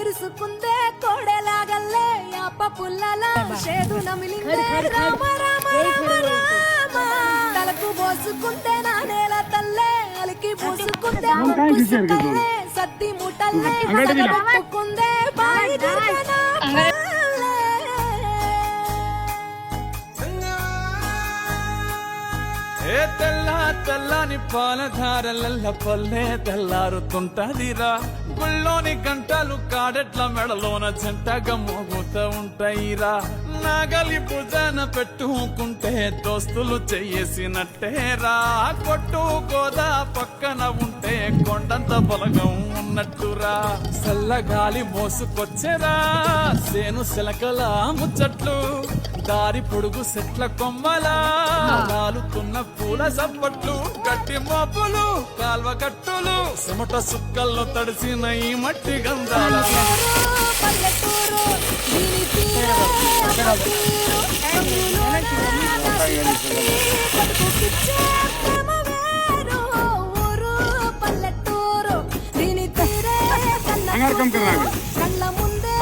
విరుసుకుందే కోడెలాగల్లే యాప పుల్లల షేదు నమిలిందే రామ రామ రామ రామ తలకు పోసుకుందే నా నేల తల్లే అలికి పూసుకుందే ముసుకల్లే సత్తి ముటల్లే పట్టుకుందే బాయి దర్కనా ఏ తెల్లా తెల్లని పాలధారలల్ల పల్లె తెల్లారుతుంటదిరా గుళ్ళోని గంటలు కాడెట్ల మెడలోన జంటగా మోగుతూ ఉంటాయిరా నాగలి భుజాన పెట్టుకుంటే దోస్తులు చెయ్యేసినట్టేరా కొట్టు గోదా పక్కన ఉంటే కొండంత బలగం ఉన్నట్టురా చల్లగాలి మోసుకొచ్చెరా సేను శిలకల ముచ్చట్లు దారి పొడుగు సెట్ల కొమ్మలా రాలుతున్న పూల సప్పట్లు గట్టి మోపులు కాల్వ కట్టులు చెమట సుక్కల్లో తడిసిన ఈ మట్టి గంధాల కళ్ళ ముందే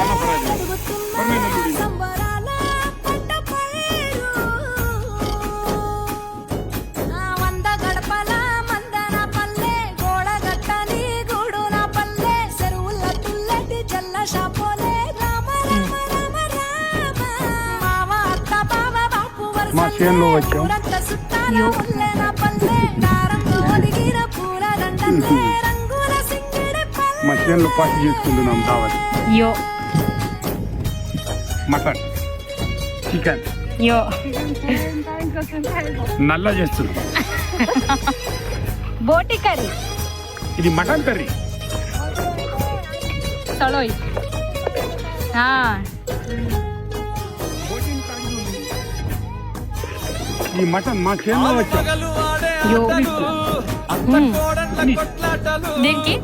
మా చేనులో వచ్చాం. మా చేనులో పార్టీ చేసుకుంటున్నాం. దావత్ మటన్, చికెన్, నల్ల చేస్తున్నాం. బోటి కర్రీ, ఇది మటన్ కర్రీ. సలోయ్ ఈ మటన్ మా చేనులో వచ్చాం. దీనికి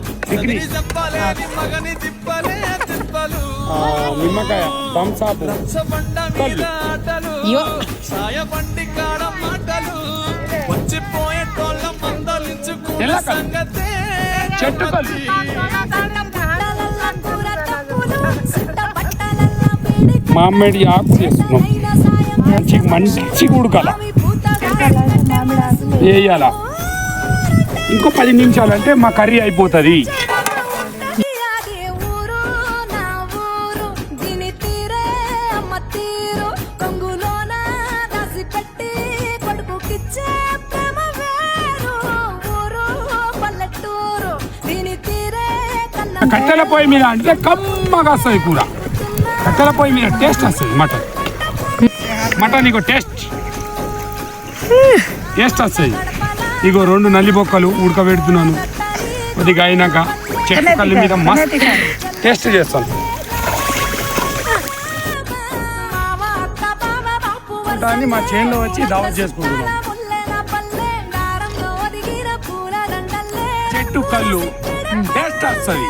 నిమ్మకాయ, థమ్స్అప్, చెట్టు కళ్ళు, మామిడి ఆకు చేస్తున్నాం. మంచిగా ఉడకాల వేయాల. ఇంకో 10 నిమిషాలంటే మా కర్రీ అయిపోతుంది. కట్టెల పొయ్యి మీద అంటే కమ్మగా వస్తుంది కూర. కట్టెల పొయ్యి మీద టేస్ట్ వస్తుంది. మటన్ ఇగో టేస్ట్ వస్తుంది. ఇగో 2 నల్లి బొక్కలు ఉడకబెడుతున్నాను. కొద్దిగా అయినాక చెట్టు కళ్ళు మీద మస్తు టేస్ట్ చేస్తాను. దాన్ని మా చేనులో వచ్చి దావత్ చేసుకుంటున్నాం. చెట్టు కళ్ళు టేస్ట్ వస్తుంది.